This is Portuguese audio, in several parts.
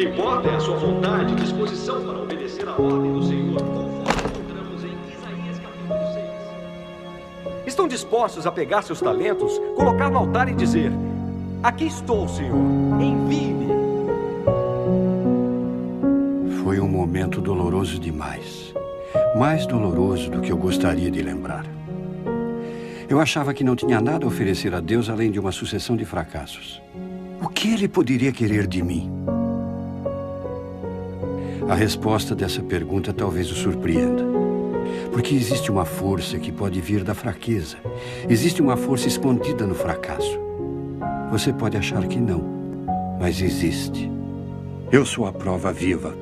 que importa é a sua vontade e disposição para obedecer à ordem do Senhor, conforme encontramos em Isaías capítulo 6. Estão dispostos a pegar seus talentos, colocar no altar e dizer: aqui estou, Senhor, envie-me. Foi um momento doloroso demais. Mais doloroso do que eu gostaria de lembrar. Eu achava que não tinha nada a oferecer a Deus além de uma sucessão de fracassos. O que ele poderia querer de mim? A resposta dessa pergunta talvez o surpreenda. Porque existe uma força que pode vir da fraqueza. Existe uma força escondida no fracasso. Você pode achar que não, mas existe. Eu sou a prova viva.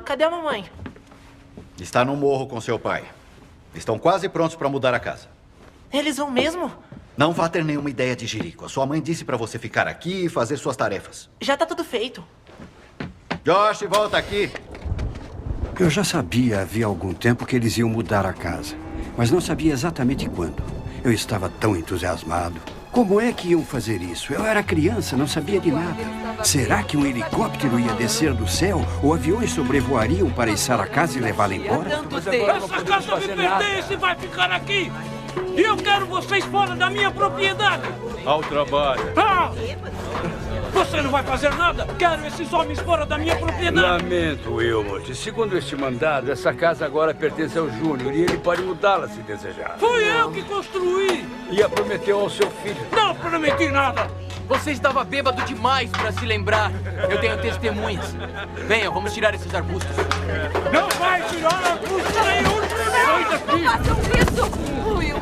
Cadê a mamãe? Está no morro com seu pai. Estão quase prontos para mudar a casa. Eles vão mesmo? Não vá ter nenhuma ideia de jirico. A sua mãe disse para você ficar aqui e fazer suas tarefas. Já tá tudo feito. Josh, volta aqui. Eu já sabia havia algum tempo que eles iam mudar a casa, mas não sabia exatamente quando. Eu estava tão entusiasmado. Como é que iam fazer isso? Eu era criança, não sabia de nada. Será que um helicóptero ia descer do céu ou aviões sobrevoariam para içar a casa e levá-la embora? Essa casa me pertence e vai ficar aqui. E eu quero vocês fora da minha propriedade. Ao trabalho. Ah! Você não vai fazer nada? Quero esses homens fora da minha propriedade. Lamento, Wilmot. Segundo este mandado, essa casa agora pertence ao Júnior e ele pode mudá-la se desejar. Fui eu que construí. E a prometeu ao seu filho. Não prometi nada. Você estava bêbado demais para se lembrar. Eu tenho testemunhas. Venham, vamos tirar esses arbustos. Não vai tirar arbusto nenhum. Sai daqui. Não façam isso, Wilmot.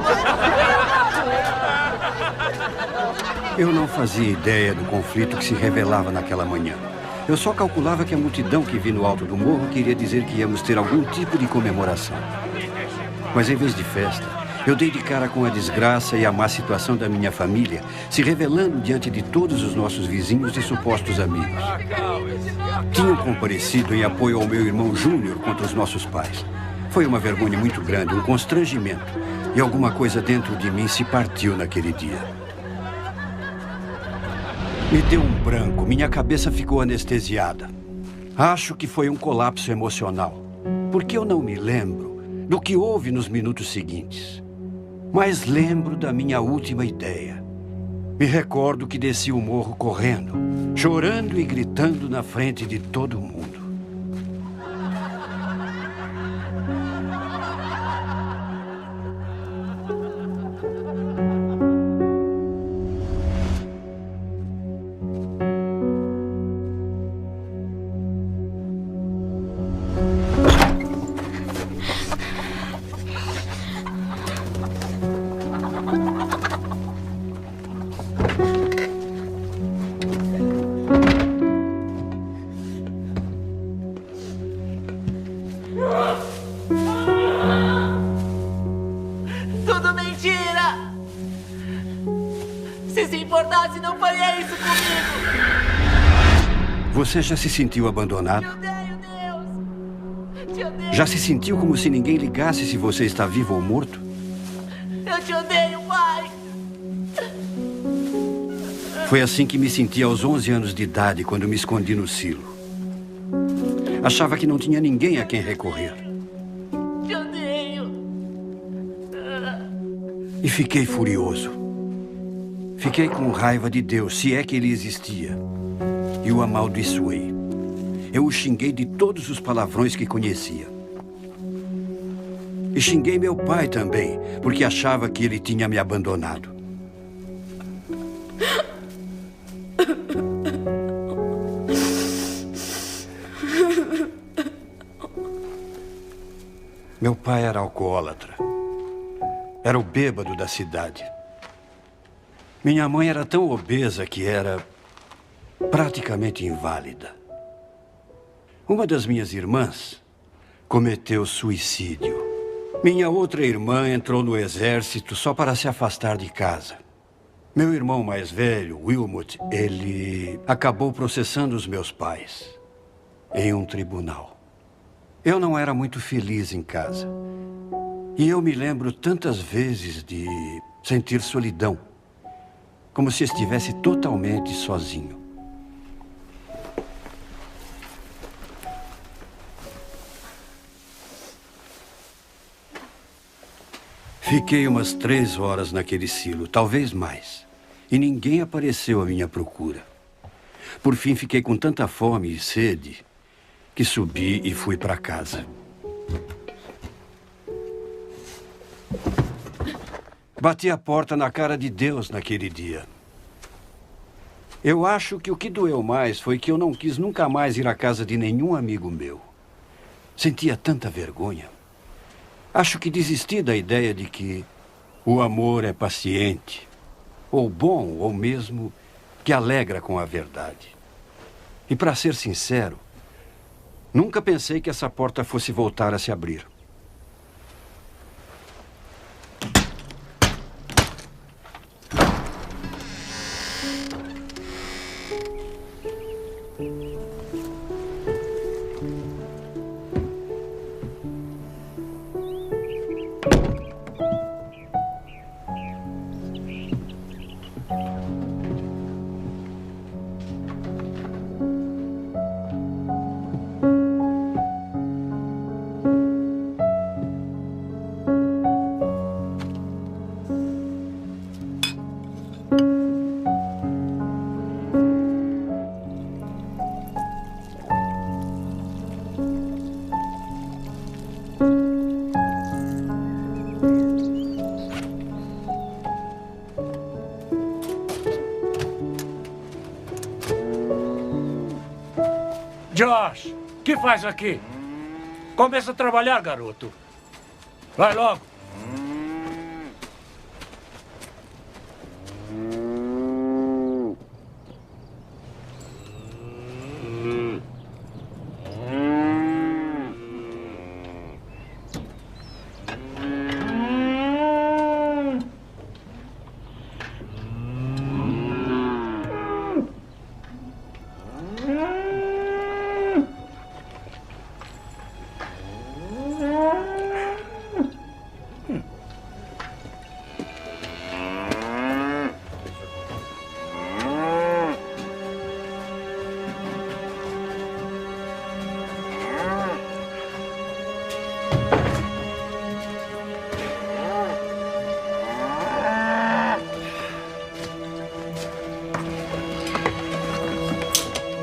Eu não fazia ideia do conflito que se revelava naquela manhã. Eu só calculava que a multidão que vi no alto do morro queria dizer que íamos ter algum tipo de comemoração. Mas em vez de festa, eu dei de cara com a desgraça e a má situação da minha família, se revelando diante de todos os nossos vizinhos e supostos amigos. Tinham comparecido em apoio ao meu irmão Júnior contra os nossos pais. Foi uma vergonha muito grande, um constrangimento. E alguma coisa dentro de mim se partiu naquele dia. Me deu um branco, minha cabeça ficou anestesiada. Acho que foi um colapso emocional, porque eu não me lembro do que houve nos minutos seguintes. Mas lembro da minha última ideia. Me recordo que desci o morro correndo, chorando e gritando na frente de todo mundo. Tudo mentira! Se importasse, não faria isso comigo! Você já se sentiu abandonado? Te odeio, Deus. Te odeio. Já se sentiu como se ninguém ligasse se você está vivo ou morto? Eu te odeio, pai. Foi assim que me senti aos 11 anos de idade, quando me escondi no silo. Achava que não tinha ninguém a quem recorrer. Te odeio. E fiquei furioso. Fiquei com raiva de Deus, se é que ele existia. E o amaldiçoei. Eu o xinguei de todos os palavrões que conhecia. E xinguei meu pai também, porque achava que ele tinha me abandonado. Meu pai era alcoólatra. Era o bêbado da cidade. Minha mãe era tão obesa que era praticamente inválida. Uma das minhas irmãs cometeu suicídio. Minha outra irmã entrou no exército só para se afastar de casa. Meu irmão mais velho, Wilmot, ele acabou processando os meus pais em um tribunal. Eu não era muito feliz em casa. E eu me lembro tantas vezes de sentir solidão, como se estivesse totalmente sozinho. Fiquei umas 3 horas naquele silo, talvez mais. E ninguém apareceu à minha procura. Por fim, fiquei com tanta fome e sede que subi e fui para casa. Bati a porta na cara de Deus naquele dia. Eu acho que o que doeu mais foi que eu não quis nunca mais ir à casa de nenhum amigo meu. Sentia tanta vergonha. Acho que desisti da ideia de que o amor é paciente, ou bom, ou mesmo que alegra com a verdade. E para ser sincero, nunca pensei que essa porta fosse voltar a se abrir. Josh, o que faz aqui? Começa a trabalhar, garoto. Vai logo.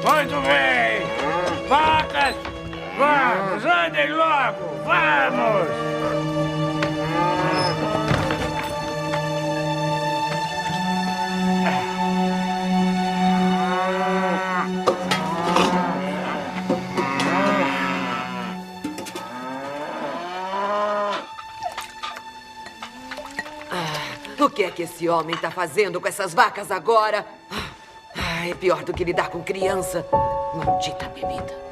Muito bem! Vacas! Vamos, andem logo! Vamos! O que é que esse homem está fazendo com essas vacas agora? É pior do que lidar com criança. Maldita bebida.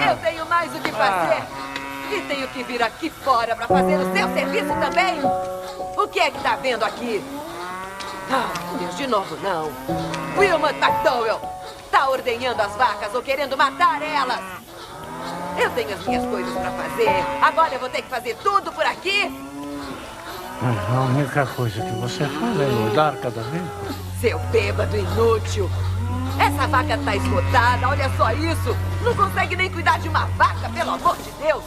Eu tenho mais o que fazer. E tenho que vir aqui fora para fazer o seu serviço também. O que é que tá vendo aqui? Deus, de novo não. Wilmot McDowell tá ordenhando as vacas ou querendo matar elas. Eu tenho as minhas coisas para fazer. Agora eu vou ter que fazer tudo por aqui. A única coisa que você faz é mudar cada vez. Seu bêbado inútil. Essa vaca tá esgotada, olha só isso. Não consegue nem cuidar de uma vaca, pelo amor de Deus.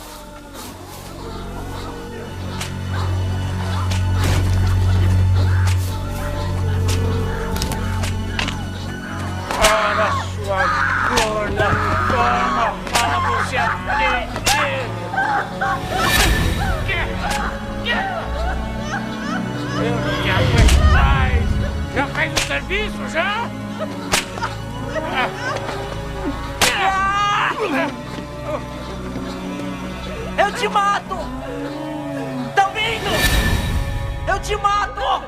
Para sua gorda, toma, para você aprender. Eu não te aguento mais. Já fez o serviço, já? Eu te mato! Tá ouvindo? Eu te mato!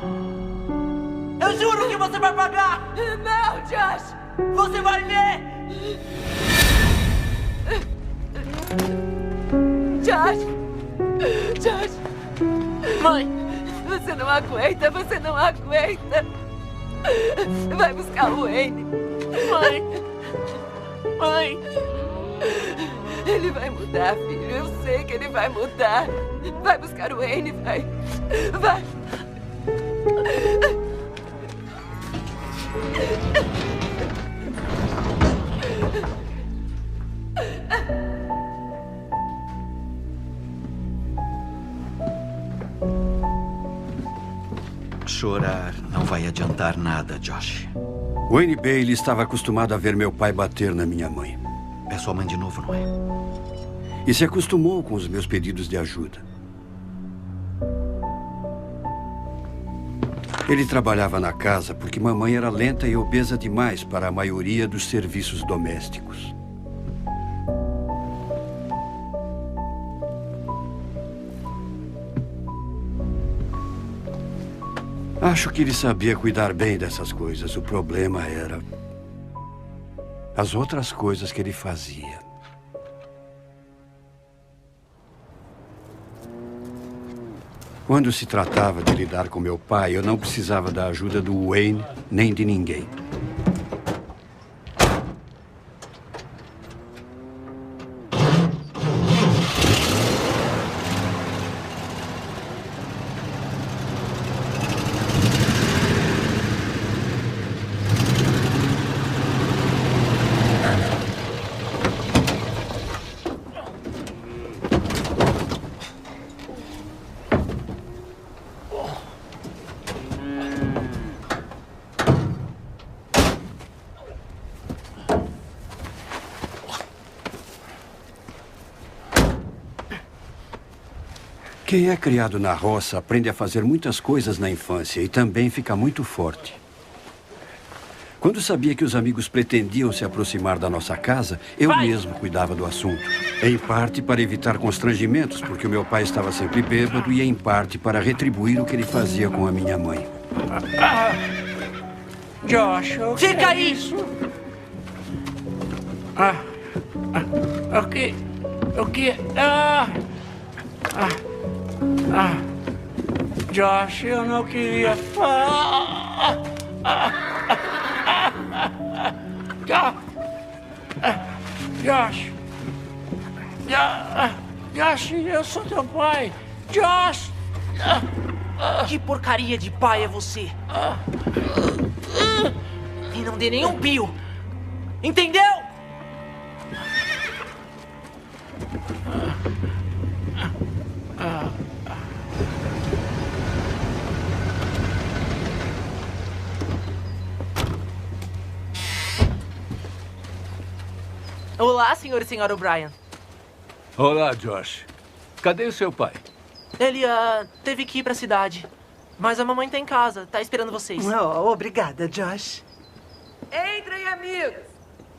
Eu juro que você vai pagar! Não, Josh! Você vai ver! Josh! Josh! Mãe! Você não aguenta, você não aguenta! Vai buscar o Wayne! Mãe! Mãe! Ele vai mudar, filho. Eu sei que ele vai mudar. Vai buscar o Wayne, vai. Vai. Chorar não vai adiantar nada, Josh. Wayne Bailey estava acostumado a ver meu pai bater na minha mãe. É sua mãe de novo, não é? E se acostumou com os meus pedidos de ajuda. Ele trabalhava na casa porque mamãe era lenta e obesa demais para a maioria dos serviços domésticos. Acho que ele sabia cuidar bem dessas coisas. O problema era as outras coisas que ele fazia. Quando se tratava de lidar com meu pai, eu não precisava da ajuda do Wayne nem de ninguém. Quem é criado na roça aprende a fazer muitas coisas na infância e também fica muito forte. Quando sabia que os amigos pretendiam se aproximar da nossa casa, eu mesmo cuidava do assunto. Em parte para evitar constrangimentos, porque o meu pai estava sempre bêbado, e em parte para retribuir o que ele fazia com a minha mãe. Josh, o que Fica é aí! isso? O que? Josh, eu não queria. Josh, eu sou teu pai. Josh! Que porcaria de pai é você? E não dê nenhum pio. Entendeu? Olá, senhor e senhora O'Brien. Olá, Josh. Cadê o seu pai? Ele, teve que ir pra cidade. Mas a mamãe tá em casa, tá esperando vocês. Oh, obrigada, Josh. Entrem, amigos.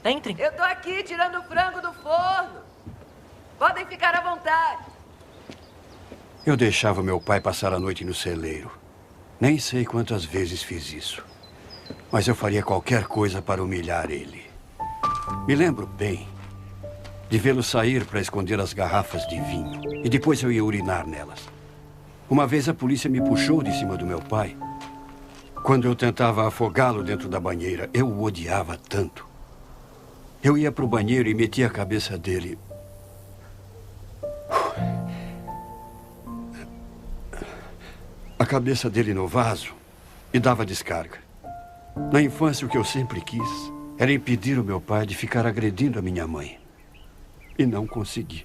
Entrem. Eu tô aqui tirando o frango do forno. Podem ficar à vontade. Eu deixava meu pai passar a noite no celeiro. Nem sei quantas vezes fiz isso. Mas eu faria qualquer coisa para humilhar ele. Me lembro bem de vê-lo sair para esconder as garrafas de vinho. E depois eu ia urinar nelas. Uma vez a polícia me puxou de cima do meu pai. Quando eu tentava afogá-lo dentro da banheira, eu o odiava tanto. Eu ia para o banheiro e metia a cabeça dele... a cabeça dele no vaso e dava descarga. Na infância, o que eu sempre quis era impedir o meu pai de ficar agredindo a minha mãe. E não consegui.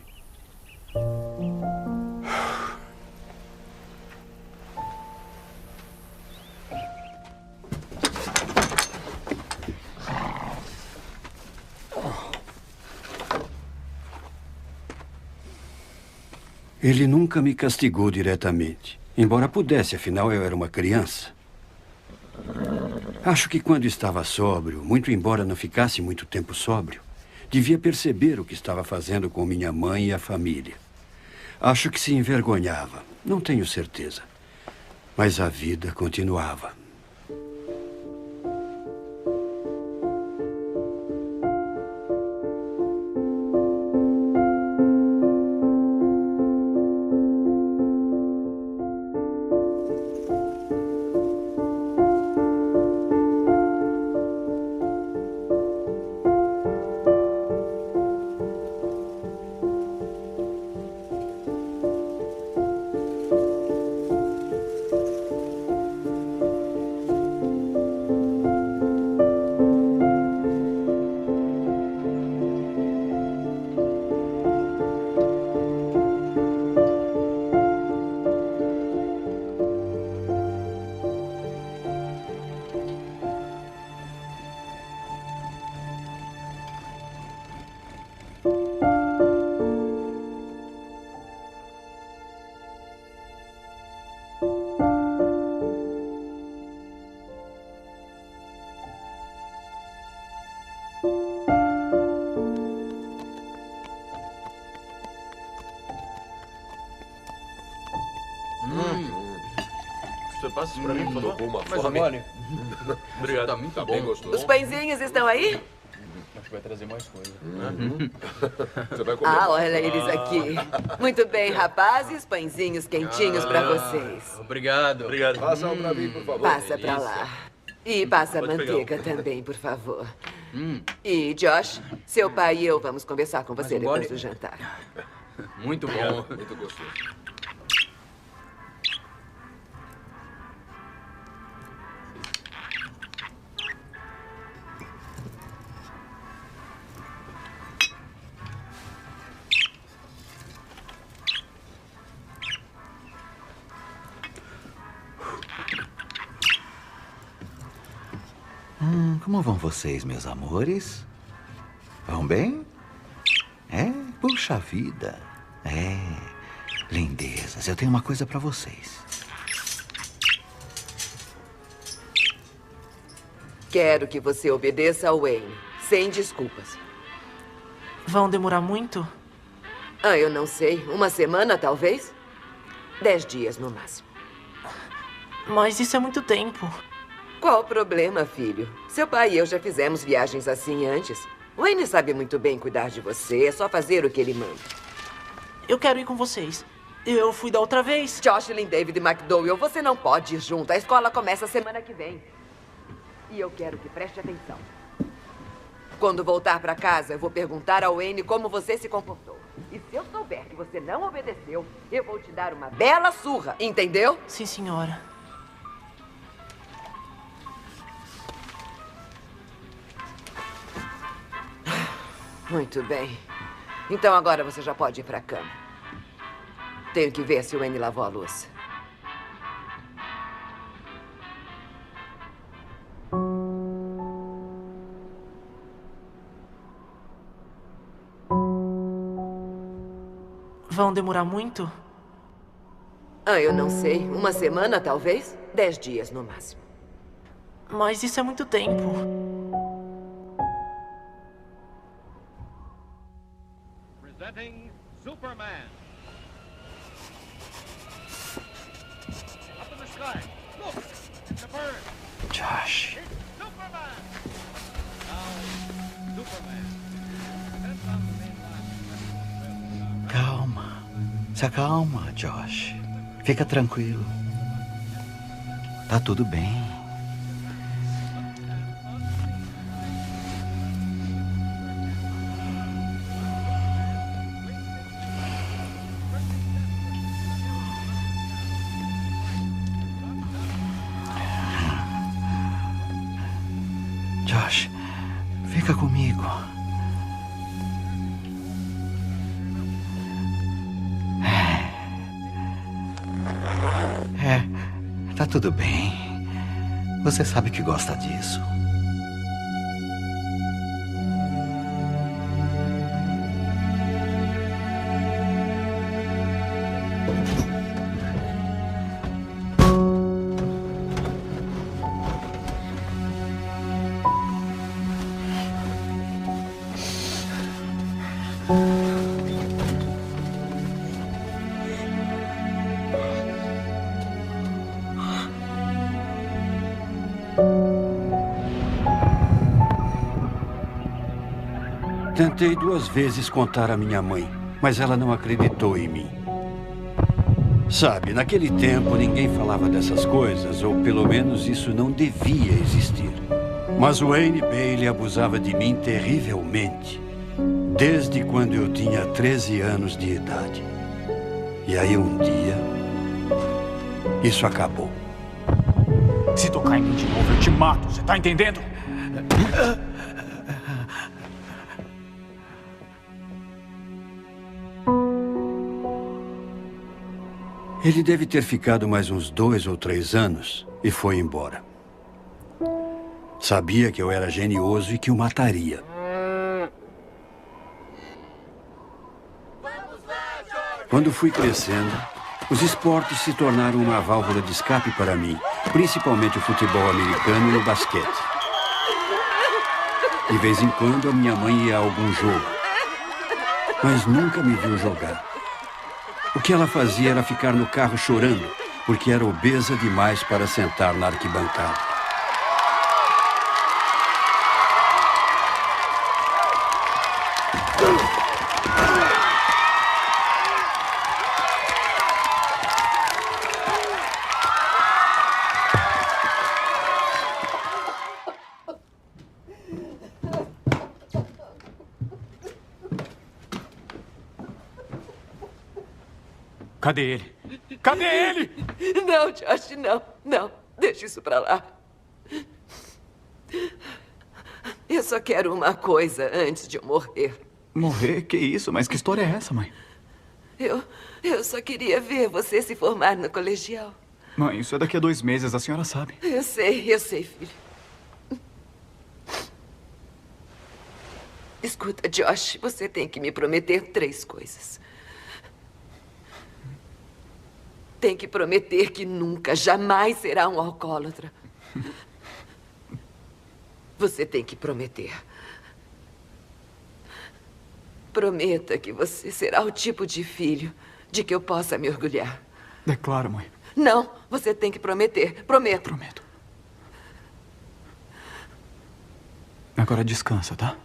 Ele nunca me castigou diretamente. Embora pudesse, afinal eu era uma criança. Acho que quando estava sóbrio, muito embora não ficasse muito tempo sóbrio, devia perceber o que estava fazendo com minha mãe e a família. Acho que se envergonhava, não tenho certeza. Mas a vida continuava. Você passa isso pra mim, por favor? Uma Mais fome. mole. Obrigado. Tá muito bem bom. gostoso. Os pãezinhos estão aí? Acho que vai trazer mais coisa. Você vai comer. Ah, olha eles aqui. Muito bem, rapazes. Pãezinhos quentinhos pra vocês. Obrigado. Obrigado. Passa um pra mim, por favor. Passa pra lá. E passa a Pode manteiga pegar. também, por favor. E, Josh, seu pai e eu vamos conversar com você Mais um depois gole? do jantar. Muito bom. Obrigado. Muito gostoso. Como vão vocês, meus amores? Vão bem? É? Puxa vida. É. Lindezas, eu tenho uma coisa pra vocês. Quero que você obedeça ao Wayne, sem desculpas. Vão demorar muito? Ah, eu não sei. Uma semana, talvez? 10 dias, no máximo. Mas isso é muito tempo. Qual o problema, filho? Seu pai e eu já fizemos viagens assim antes. Wayne sabe muito bem cuidar de você. É só fazer o que ele manda. Eu quero ir com vocês. Eu fui da outra vez. Jocelyn, David e McDowell, você não pode ir junto. A escola começa semana que vem. E eu quero que preste atenção. Quando voltar pra casa, eu vou perguntar ao Wayne como você se comportou. E se eu souber que você não obedeceu, eu vou te dar uma bela surra. Entendeu? Sim, senhora. Muito bem. Então agora você já pode ir pra cama. Tenho que ver se o Wayne lavou a louça. Vão demorar muito? Ah, eu não sei. Uma semana, talvez? 10 dias, no máximo. Mas isso é muito tempo. Presenting Superman. Up in the sky. Look, it's a bird. Josh. It's Superman. Now, Superman. Sent on the main line. Se acalma, Josh. Fica tranquilo. Tá tudo bem. Josh, fica comigo. Tá tudo bem. Você sabe que gosta disso. Tentei 2 vezes contar à minha mãe, mas ela não acreditou em mim. Sabe, naquele tempo ninguém falava dessas coisas, ou pelo menos isso não devia existir. Mas Wayne Bailey abusava de mim terrivelmente, desde quando eu tinha 13 anos de idade. E aí um dia, isso acabou. Se tocar em mim de novo, eu te mato, você tá entendendo? Ele deve ter ficado mais uns 2 ou 3 anos e foi embora. Sabia que eu era genioso e que o mataria. Quando fui crescendo, os esportes se tornaram uma válvula de escape para mim, principalmente o futebol americano e o basquete. De vez em quando, a minha mãe ia a algum jogo, mas nunca me viu jogar. O que ela fazia era ficar no carro chorando, porque era obesa demais para sentar na arquibancada. Cadê ele? Cadê ele? Não, Josh, não, não. Deixa isso pra lá. Eu só quero uma coisa antes de eu morrer. Morrer? Que isso? Mas que história é essa, mãe? Eu só queria ver você se formar no colegial. Mãe, isso é daqui a 2 meses, a senhora sabe. Eu sei, filho. Escuta, Josh, você tem que me prometer 3 coisas. Tem que prometer que nunca, jamais será um alcoólatra. Você tem que prometer. Prometa que você será o tipo de filho de que eu possa me orgulhar. Declaro, mãe. Não, você tem que prometer. Prometo. Prometo. Agora descansa, tá?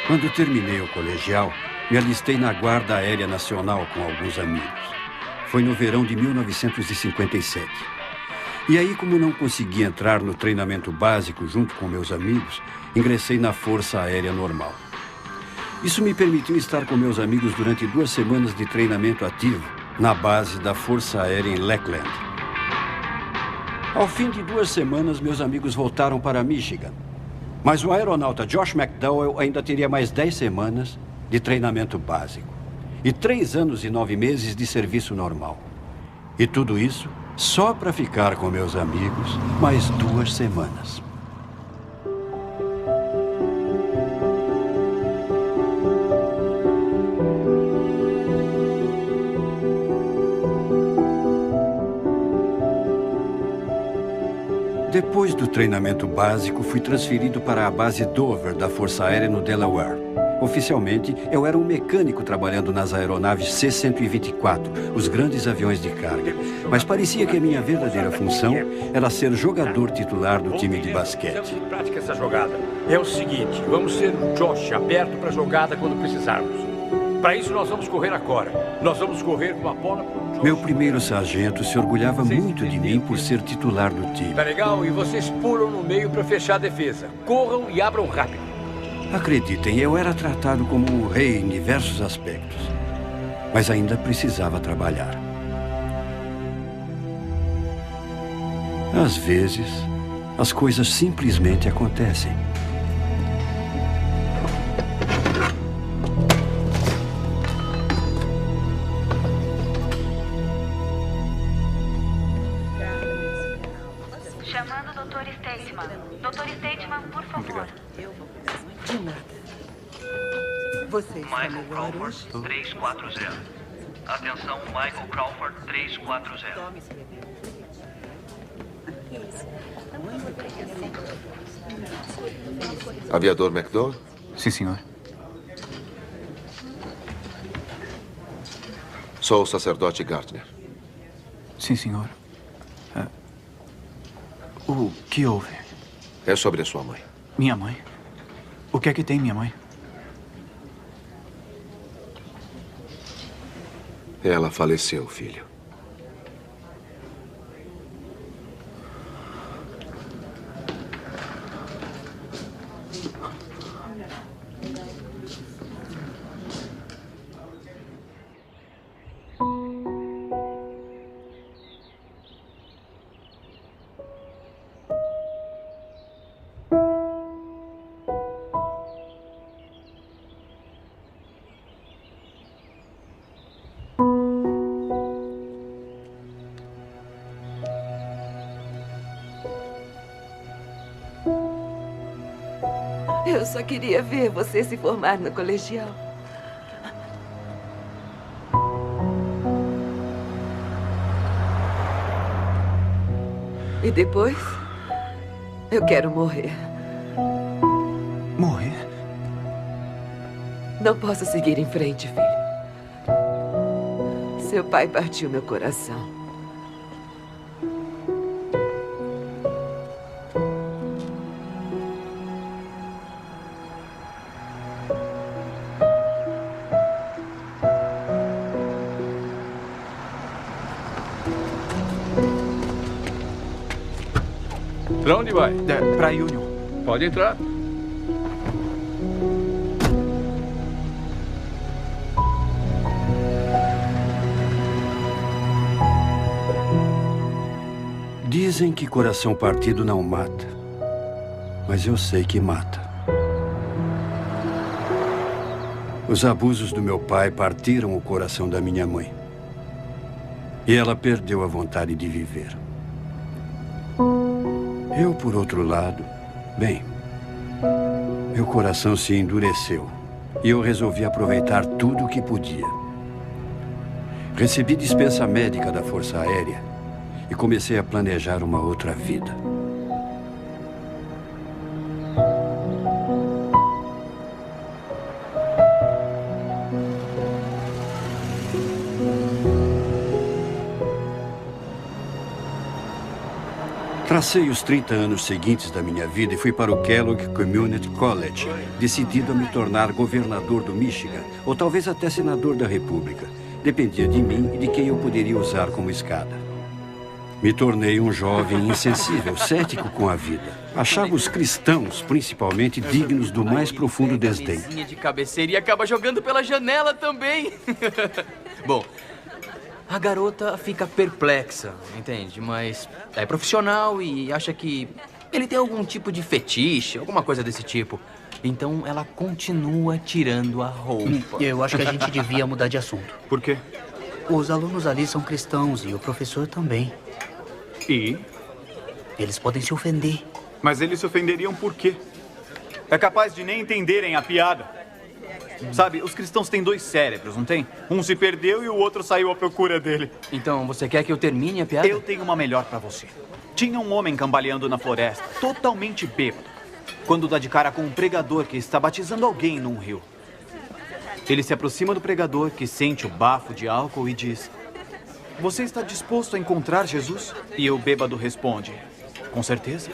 Quando terminei o colegial, me alistei na Guarda Aérea Nacional com alguns amigos. Foi no verão de 1957. E aí, como não consegui entrar no treinamento básico junto com meus amigos, ingressei na Força Aérea Normal. Isso me permitiu estar com meus amigos durante 2 semanas de treinamento ativo na base da Força Aérea em Lackland. Ao fim de 2 semanas, meus amigos voltaram para Michigan. Mas o aeronauta Josh McDowell ainda teria mais 10 semanas de treinamento básico e 3 anos e 9 meses de serviço normal. E tudo isso só para ficar com meus amigos mais 2 semanas. Depois do treinamento básico, fui transferido para a base Dover da Força Aérea no Delaware, Oficialmente, eu era um mecânico trabalhando nas aeronaves C-124, os grandes aviões de carga. Mas parecia que a minha verdadeira função era ser jogador titular do time de basquete. Prática essa jogada. É o seguinte, vamos ser o Josh aberto para a jogada quando precisarmos. Para isso, nós vamos correr agora. Nós vamos correr com a bola pro Josh. Meu primeiro sargento se orgulhava muito de mim por ser titular do time. Tá legal? E vocês pulam no meio para fechar a defesa. Corram e abram rápido. Acreditem, eu era tratado como um rei em diversos aspectos. Mas ainda precisava trabalhar. Às vezes, as coisas simplesmente acontecem. Chamando o Dr. Stateman. Dr. Stateman, por favor. De nada. Você está Michael melhor Crawford, hoje? 340. Atenção, Michael Crawford, 340. Aviador McDowell? Sim, senhor. Sou o sacerdote Gardner. Sim, senhor. O que houve? É sobre a sua mãe. Minha mãe? O que é que tem, minha mãe? Ela faleceu, filho. Eu só queria ver você se formar no colegial. E depois, eu quero morrer. Morrer? Não posso seguir em frente, filho. Seu pai partiu meu coração. Pra onde vai? Pra Union. Pode entrar. Dizem que coração partido não mata. Mas eu sei que mata. Os abusos do meu pai partiram o coração da minha mãe. E ela perdeu a vontade de viver. Eu, por outro lado, bem, meu coração se endureceu e eu resolvi aproveitar tudo o que podia. Recebi dispensa médica da Força Aérea e comecei a planejar uma outra vida. Tracei os 30 anos seguintes da minha vida e fui para o Kellogg Community College, decidido a me tornar governador do Michigan, ou talvez até senador da República. Dependia de mim e de quem eu poderia usar como escada. Me tornei um jovem insensível, cético com a vida. Achava os cristãos, principalmente, dignos do mais profundo desdém. De cabeceira e acaba jogando pela janela também. Bom, a garota fica perplexa, entende? Mas é profissional e acha que ele tem algum tipo de fetiche, alguma coisa desse tipo. Então ela continua tirando a roupa. Eu acho que a gente devia mudar de assunto. Por quê? Os alunos ali são cristãos e o professor também. E? Eles podem se ofender. Mas eles se ofenderiam por quê? É capaz de nem entenderem a piada. Sabe, os cristãos têm dois cérebros, não tem? Um se perdeu e o outro saiu à procura dele. Então, você quer que eu termine a piada? Eu tenho uma melhor pra você. Tinha um homem cambaleando na floresta, totalmente bêbado, quando dá de cara com um pregador que está batizando alguém num rio. Ele se aproxima do pregador, que sente o bafo de álcool e diz: você está disposto a encontrar Jesus? E o bêbado responde: com certeza.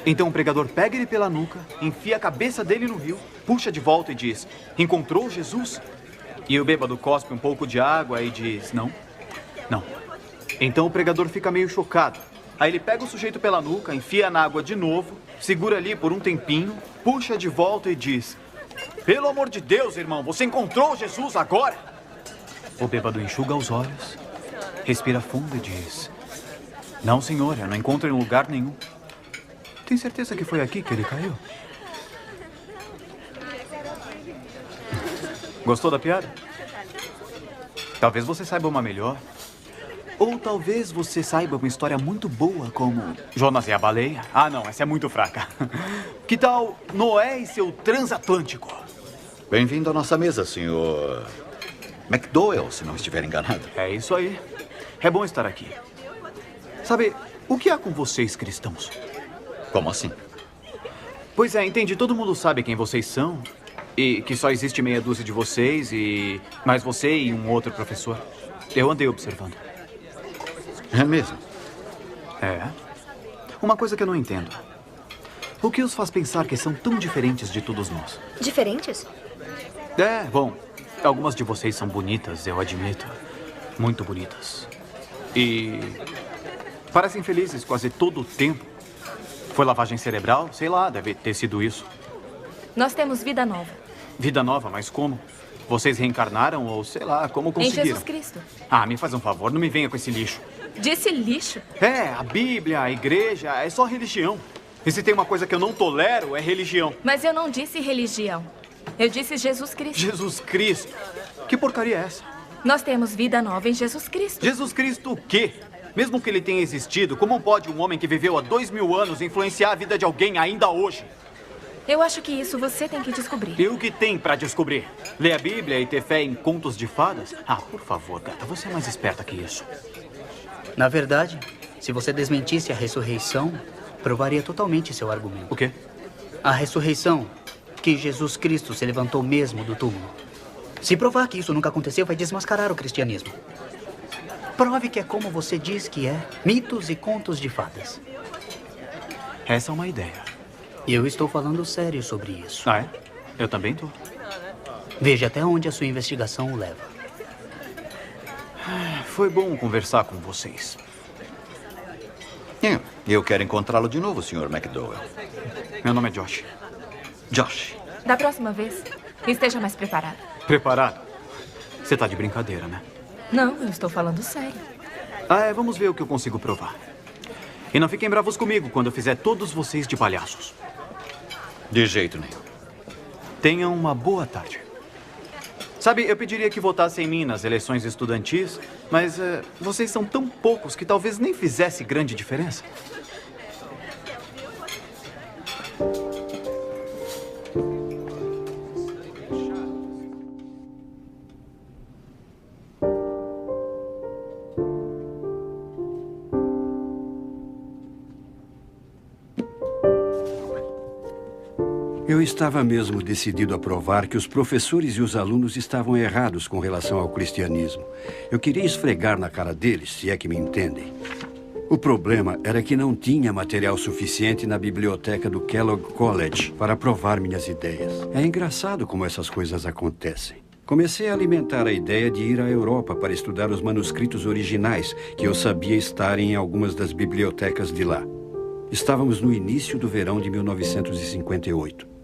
Então o pregador pega ele pela nuca, enfia a cabeça dele no rio, puxa de volta e diz: encontrou Jesus? E o bêbado cospe um pouco de água e diz: não, não. Então o pregador fica meio chocado. Aí ele pega o sujeito pela nuca, enfia na água de novo, segura ali por um tempinho, puxa de volta e diz: pelo amor de Deus, irmão, você encontrou Jesus agora? O bêbado enxuga os olhos, respira fundo e diz: não, senhor, eu não encontro em lugar nenhum. Tem certeza que foi aqui que ele caiu? Gostou da piada? Talvez você saiba uma melhor. Ou talvez você saiba uma história muito boa como Jonas e a baleia. Ah, não, essa é muito fraca. Que tal Noé e seu transatlântico? Bem-vindo à nossa mesa, senhor McDowell, se não estiver enganado. É isso aí. É bom estar aqui. Sabe, o que há com vocês, cristãos? Como assim? Pois é, entende, todo mundo sabe quem vocês são. E que só existe meia dúzia de vocês e mais você e um outro professor. Eu andei observando. É mesmo? É. Uma coisa que eu não entendo. O que os faz pensar que são tão diferentes de todos nós? Diferentes? É, bom, algumas de vocês são bonitas, eu admito. Muito bonitas. E parecem felizes quase todo o tempo. Foi lavagem cerebral? Sei lá, deve ter sido isso. Nós temos vida nova. Vida nova, mas como? Vocês reencarnaram ou sei lá, como conseguiram? Em Jesus Cristo. Ah, me faz um favor, não me venha com esse lixo. Disse lixo? É, a Bíblia, a igreja, é só religião. E se tem uma coisa que eu não tolero, é religião. Mas eu não disse religião. Eu disse Jesus Cristo. Jesus Cristo? Que porcaria é essa? Nós temos vida nova em Jesus Cristo. Jesus Cristo o quê? Mesmo que ele tenha existido, como pode um homem que viveu há 2000 anos influenciar a vida de alguém ainda hoje? Eu acho que isso você tem que descobrir. E o que tem pra descobrir? Ler a Bíblia e ter fé em contos de fadas? Ah, por favor, gata, você é mais esperta que isso. Na verdade, se você desmentisse a ressurreição, provaria totalmente seu argumento. O quê? A ressurreição, que Jesus Cristo se levantou mesmo do túmulo. Se provar que isso nunca aconteceu, vai desmascarar o cristianismo. Prove que é como você diz que é, mitos e contos de fadas. Essa é uma ideia. Eu estou falando sério sobre isso. Ah, é? Eu também tô. Veja até onde a sua investigação o leva. Foi bom conversar com vocês. Eu quero encontrá-lo de novo, Sr. McDowell. Meu nome é Josh. Josh. Da próxima vez, esteja mais preparado. Preparado? Você tá de brincadeira, né? Não, eu estou falando sério. Ah, é, vamos ver o que eu consigo provar. E não fiquem bravos comigo quando eu fizer todos vocês de palhaços. De jeito nenhum. Tenham uma boa tarde. Sabe, eu pediria que votassem em mim nas eleições estudantis, mas vocês são tão poucos que talvez nem fizesse grande diferença. Eu estava mesmo decidido a provar que os professores e os alunos estavam errados com relação ao cristianismo. Eu queria esfregar na cara deles, se é que me entendem. O problema era que não tinha material suficiente na biblioteca do Kellogg College para provar minhas ideias. É engraçado como essas coisas acontecem. Comecei a alimentar a ideia de ir à Europa para estudar os manuscritos originais que eu sabia estarem em algumas das bibliotecas de lá. Estávamos no início do verão de 1958.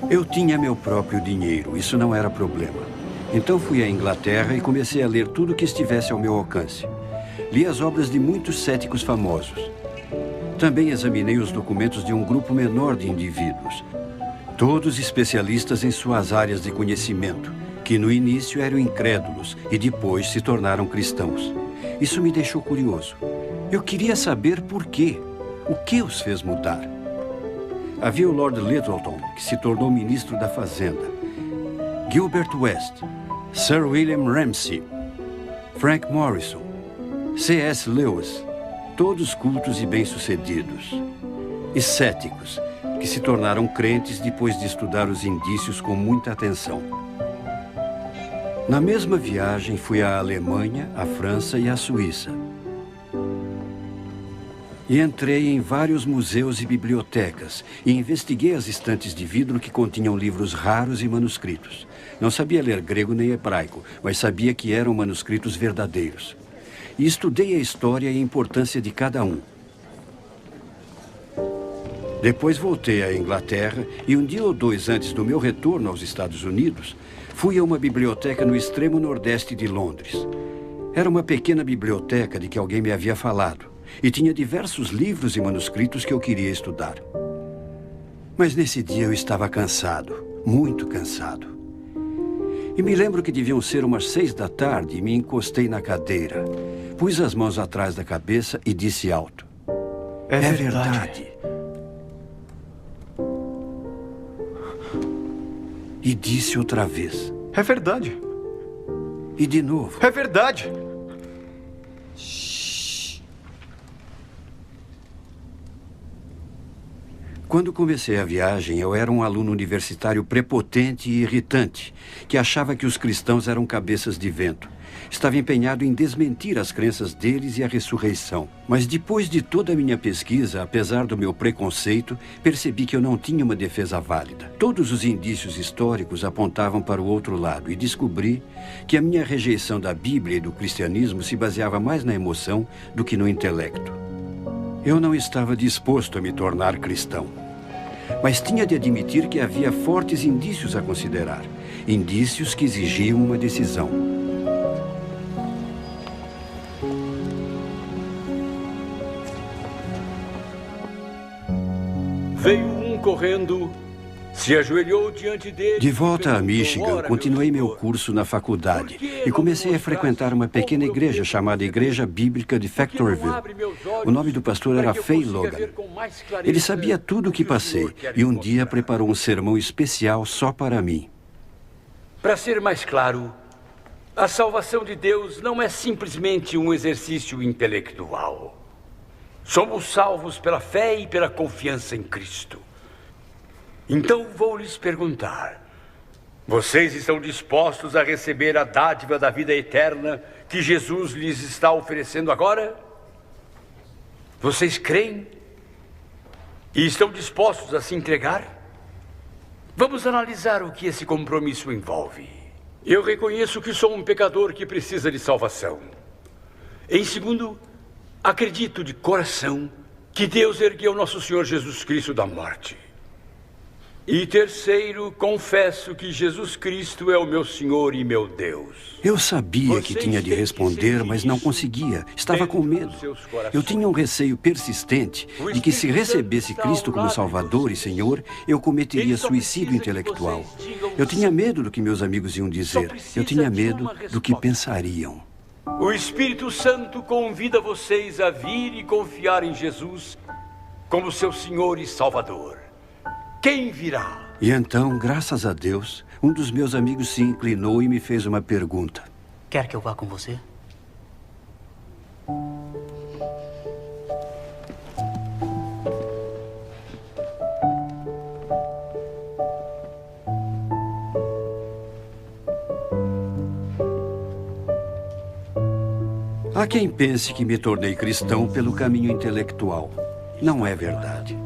Eu tinha meu próprio dinheiro, isso não era problema. Então fui à Inglaterra e comecei a ler tudo que estivesse ao meu alcance. Li as obras de muitos céticos famosos. Também examinei os documentos de um grupo menor de indivíduos, todos especialistas em suas áreas de conhecimento, que no início eram incrédulos e depois se tornaram cristãos. Isso me deixou curioso. Eu queria saber por quê. O que os fez mudar? Havia o Lord Lyttelton, que se tornou ministro da Fazenda, Gilbert West, Sir William Ramsay, Frank Morrison, C.S. Lewis, todos cultos e bem-sucedidos. E céticos, que se tornaram crentes depois de estudar os indícios com muita atenção. Na mesma viagem, fui à Alemanha, à França e à Suíça. E entrei em vários museus e bibliotecas e investiguei as estantes de vidro que continham livros raros e manuscritos. Não sabia ler grego nem hebraico, mas sabia que eram manuscritos verdadeiros. E estudei a história e a importância de cada um. Depois voltei à Inglaterra e um dia ou dois antes do meu retorno aos Estados Unidos, fui a uma biblioteca no extremo nordeste de Londres. Era uma pequena biblioteca de que alguém me havia falado. E tinha diversos livros e manuscritos que eu queria estudar. Mas nesse dia eu estava cansado, muito cansado. E me lembro que deviam ser umas 6 da tarde e me encostei na cadeira. Pus as mãos atrás da cabeça e disse alto: É verdade. E disse outra vez: É verdade. E de novo: É verdade. Quando comecei a viagem, eu era um aluno universitário prepotente e irritante, que achava que os cristãos eram cabeças de vento. Estava empenhado em desmentir as crenças deles e a ressurreição. Mas depois de toda a minha pesquisa, apesar do meu preconceito, percebi que eu não tinha uma defesa válida. Todos os indícios históricos apontavam para o outro lado e descobri que a minha rejeição da Bíblia e do cristianismo se baseava mais na emoção do que no intelecto. Eu não estava disposto a me tornar cristão. Mas tinha de admitir que havia fortes indícios a considerar. Indícios que exigiam uma decisão. Veio um correndo, se ajoelhou diante dele. De volta a Michigan, continuei meu curso na faculdade e comecei a frequentar uma pequena igreja chamada Igreja Bíblica de Factorville. O nome do pastor era Fay Logan. Ele sabia tudo o que passei e um dia preparou um sermão especial só para mim. Para ser mais claro, a salvação de Deus não é simplesmente um exercício intelectual. Somos salvos pela fé e pela confiança em Cristo. Então vou lhes perguntar: vocês estão dispostos a receber a dádiva da vida eterna que Jesus lhes está oferecendo agora? Vocês creem? E estão dispostos a se entregar? Vamos analisar o que esse compromisso envolve. Eu reconheço que sou um pecador que precisa de salvação. Em segundo, acredito de coração que Deus ergueu nosso Senhor Jesus Cristo da morte. E terceiro, confesso que Jesus Cristo é o meu Senhor e meu Deus. Eu sabia que tinha de responder, mas não conseguia. Estava com medo. Eu tinha um receio persistente de que se recebesse Cristo como Salvador e Senhor, eu cometeria suicídio intelectual. Eu tinha medo do que meus amigos iam dizer. Eu tinha medo do que pensariam. O Espírito Santo convida vocês a vir e confiar em Jesus como seu Senhor e Salvador. Quem virá? E então, graças a Deus, um dos meus amigos se inclinou e me fez uma pergunta. Quer que eu vá com você? Há quem pense que me tornei cristão pelo caminho intelectual. Não é verdade.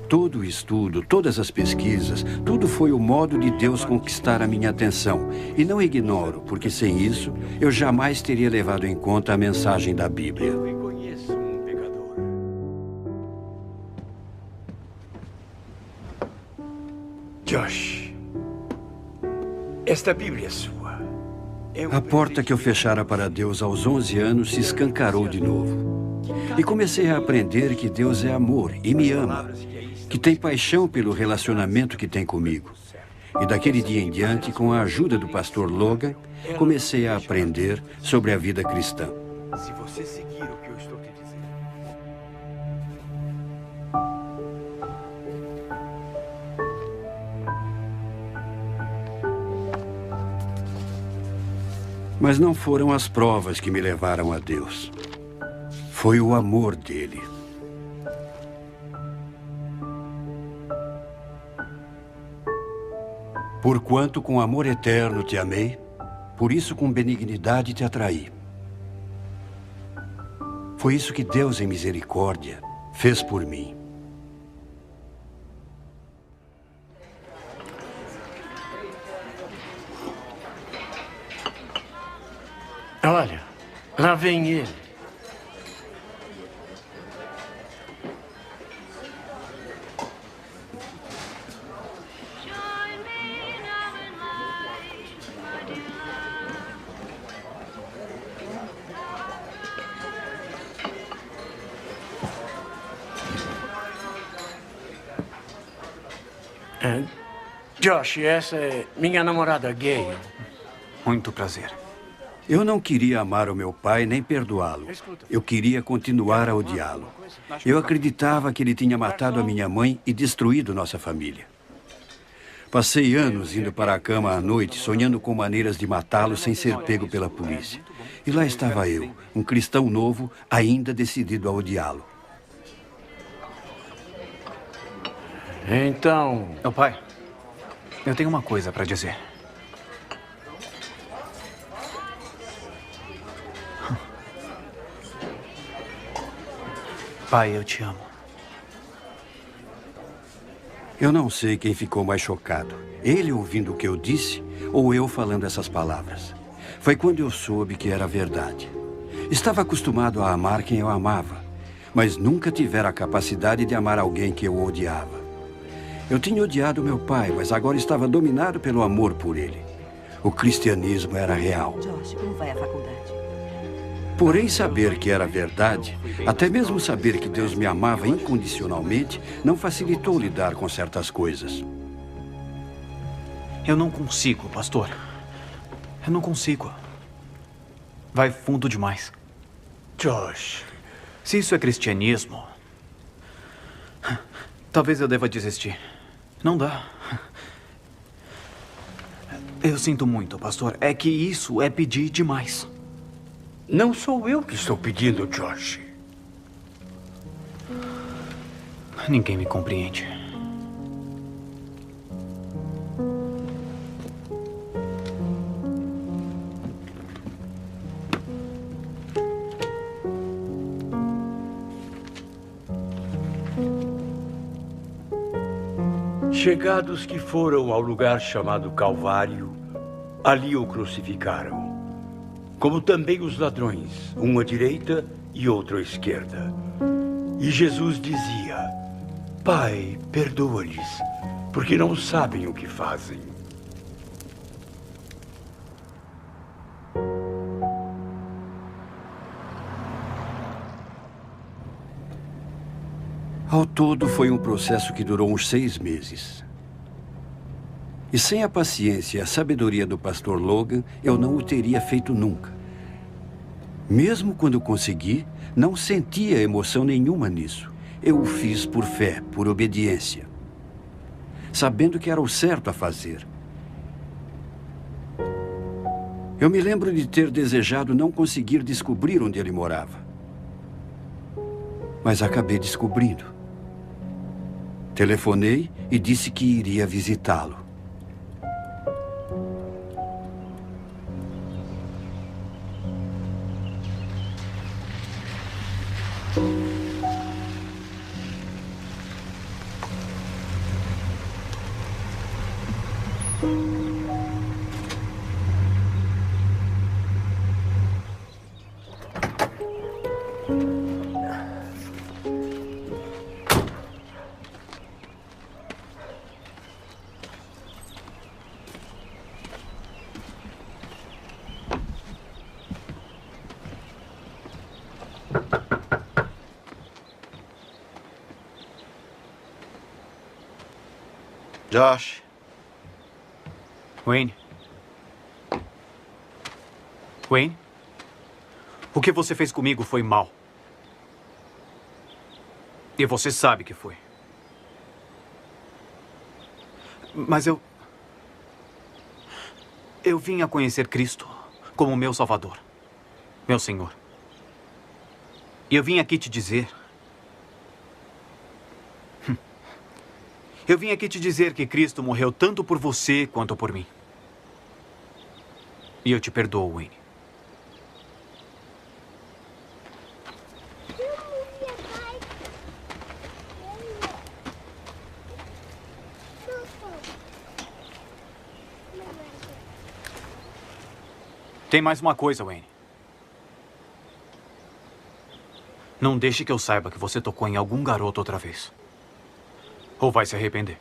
Todo o estudo, todas as pesquisas, tudo foi o modo de Deus conquistar a minha atenção. E não ignoro, porque sem isso, eu jamais teria levado em conta a mensagem da Bíblia. Eu reconheço um pecador. Josh, esta Bíblia é sua. A porta que eu fechara para Deus aos 11 anos se escancarou de novo. E comecei a aprender que Deus é amor e me ama, que tem paixão pelo relacionamento que tem comigo. E daquele dia em diante, com a ajuda do pastor Logan, comecei a aprender sobre a vida cristã. Se você seguir o que eu estou te dizendo. Mas não foram as provas que me levaram a Deus. Foi o amor dele. Porquanto com amor eterno te amei, por isso com benignidade te atraí. Foi isso que Deus, em misericórdia, fez por mim. Olha, lá vem ele. Josh, essa é minha namorada gay. Muito prazer. Eu não queria amar o meu pai nem perdoá-lo. Eu queria continuar a odiá-lo. Eu acreditava que ele tinha matado a minha mãe e destruído nossa família. Passei anos indo para a cama à noite, sonhando com maneiras de matá-lo sem ser pego pela polícia. E lá estava eu, um cristão novo, ainda decidido a odiá-lo. Então... Meu pai, eu tenho uma coisa para dizer. Pai, eu te amo. Eu não sei quem ficou mais chocado. Ele ouvindo o que eu disse ou eu falando essas palavras. Foi quando eu soube que era verdade. Estava acostumado a amar quem eu amava, mas nunca tivera a capacidade de amar alguém que eu odiava. Eu tinha odiado meu pai, mas agora estava dominado pelo amor por ele. O cristianismo era real. Josh, como vai a faculdade? Porém, saber que era verdade, até mesmo saber que Deus me amava incondicionalmente, não facilitou lidar com certas coisas. Eu não consigo, pastor. Eu não consigo. Vai fundo demais. Josh, se isso é cristianismo, talvez eu deva desistir. Não dá. Eu sinto muito, pastor. É que isso é pedir demais. Não sou eu que estou pedindo, Josh. Ninguém me compreende. Chegados que foram ao lugar chamado Calvário, ali o crucificaram. Como também os ladrões, um à direita e outro à esquerda. E Jesus dizia: Pai, perdoa-lhes, porque não sabem o que fazem. Ao todo, foi um processo que durou uns 6 meses. E sem a paciência e a sabedoria do pastor Logan, eu não o teria feito nunca. Mesmo quando consegui, não sentia emoção nenhuma nisso. Eu o fiz por fé, por obediência, sabendo que era o certo a fazer. Eu me lembro de ter desejado não conseguir descobrir onde ele morava. Mas acabei descobrindo. Telefonei e disse que iria visitá-lo. Josh. Wayne. Wayne? O que você fez comigo foi mal. E você sabe que foi. Mas eu vim a conhecer Cristo como meu Salvador, meu Senhor. E eu vim aqui te dizer... Eu vim aqui te dizer que Cristo morreu tanto por você quanto por mim. E eu te perdoo, Wayne. Tem mais uma coisa, Wayne. Não deixe que eu saiba que você tocou em algum garoto outra vez. Ou vai se arrepender.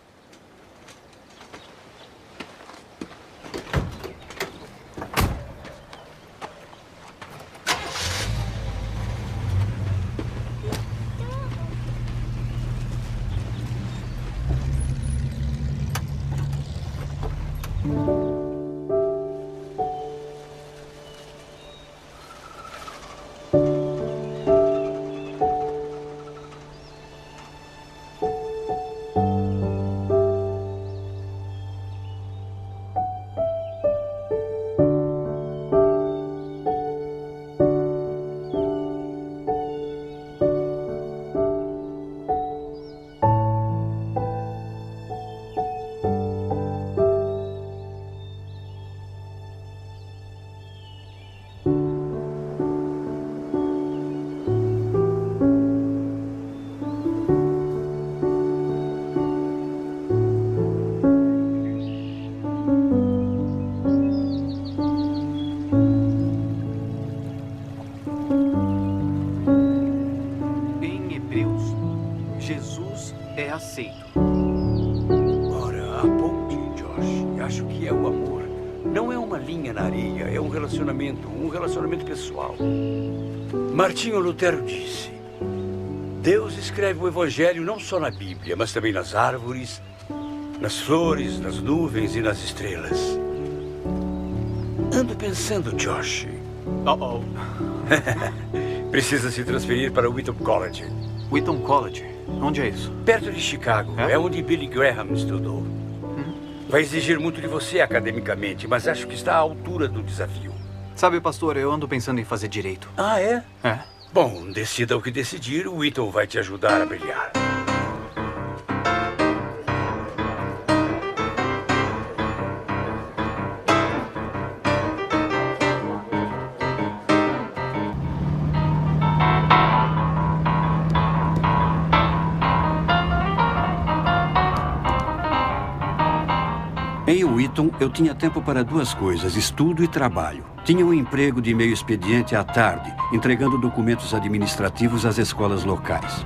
Ora, aponte, Josh. Acho que é o amor. Não é uma linha na areia, é um relacionamento pessoal. Martinho Lutero disse: Deus escreve o Evangelho não só na Bíblia, mas também nas árvores, nas flores, nas nuvens e nas estrelas. Ando pensando, Josh. Precisa se transferir para o Wheaton College. Wheaton College? Onde é isso? Perto de Chicago. É onde Billy Graham estudou. Vai exigir muito de você academicamente, mas acho que está à altura do desafio. Sabe, pastor, eu ando pensando em fazer direito. Ah, é? É. Bom, decida o que decidir, o Wheaton vai te ajudar a brilhar. Em Wheaton, eu tinha tempo para duas coisas, estudo e trabalho. Tinha um emprego de meio expediente à tarde, entregando documentos administrativos às escolas locais.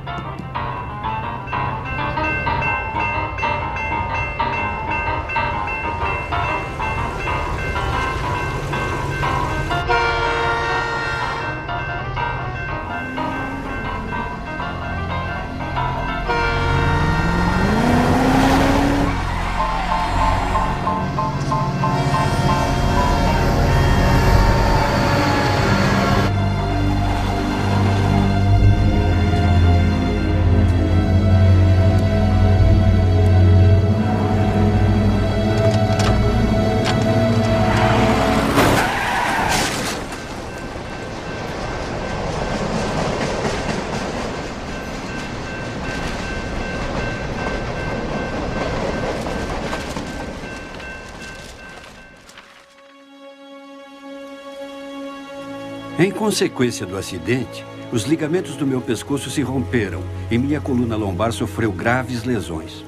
Em consequência do acidente, os ligamentos do meu pescoço se romperam e minha coluna lombar sofreu graves lesões.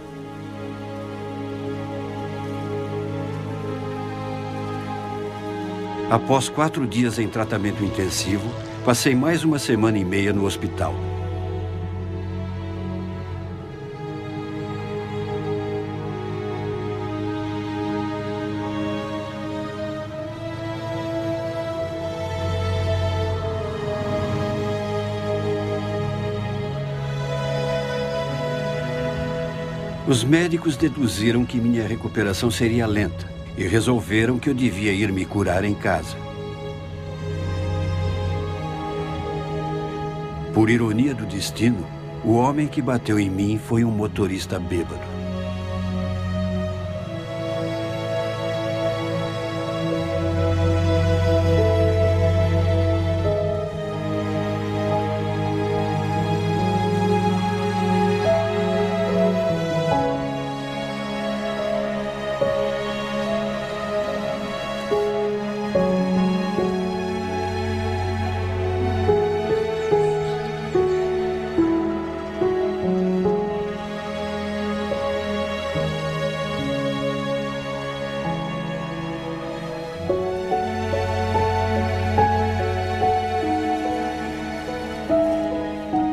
Após 4 dias em tratamento intensivo, passei mais 1 semana e meia no hospital. Os médicos deduziram que minha recuperação seria lenta e resolveram que eu devia ir me curar em casa. Por ironia do destino, o homem que bateu em mim foi um motorista bêbado.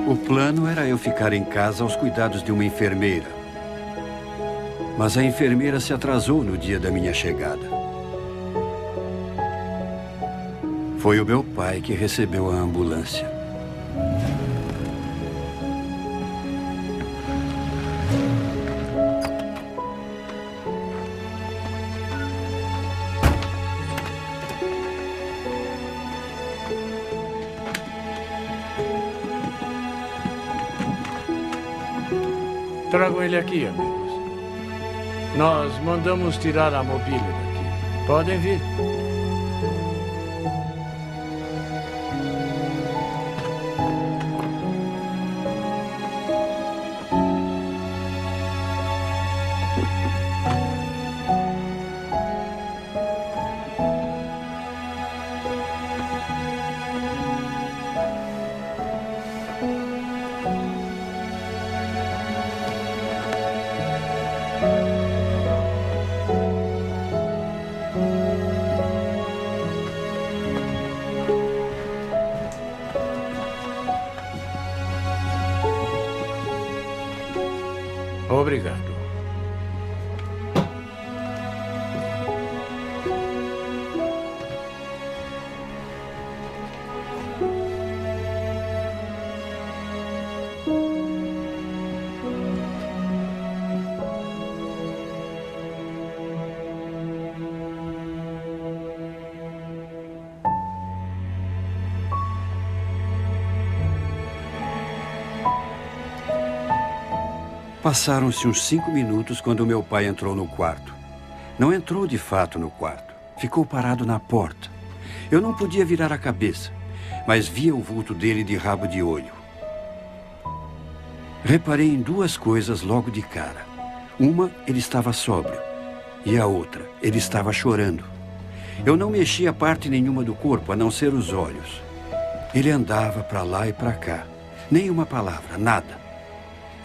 O plano era eu ficar em casa aos cuidados de uma enfermeira. Mas a enfermeira se atrasou no dia da minha chegada. Foi o meu pai que recebeu a ambulância. Tragam ele aqui, amigos. Nós mandamos tirar a mobília daqui. Podem vir. Obrigado. Passaram-se uns 5 minutos quando meu pai entrou no quarto. Não entrou de fato no quarto. Ficou parado na porta. Eu não podia virar a cabeça, mas via o vulto dele de rabo de olho. Reparei em 2 coisas logo de cara. Uma, ele estava sóbrio. E a outra, ele estava chorando. Eu não mexia parte nenhuma do corpo, a não ser os olhos. Ele andava para lá e para cá. Nem uma palavra, nada.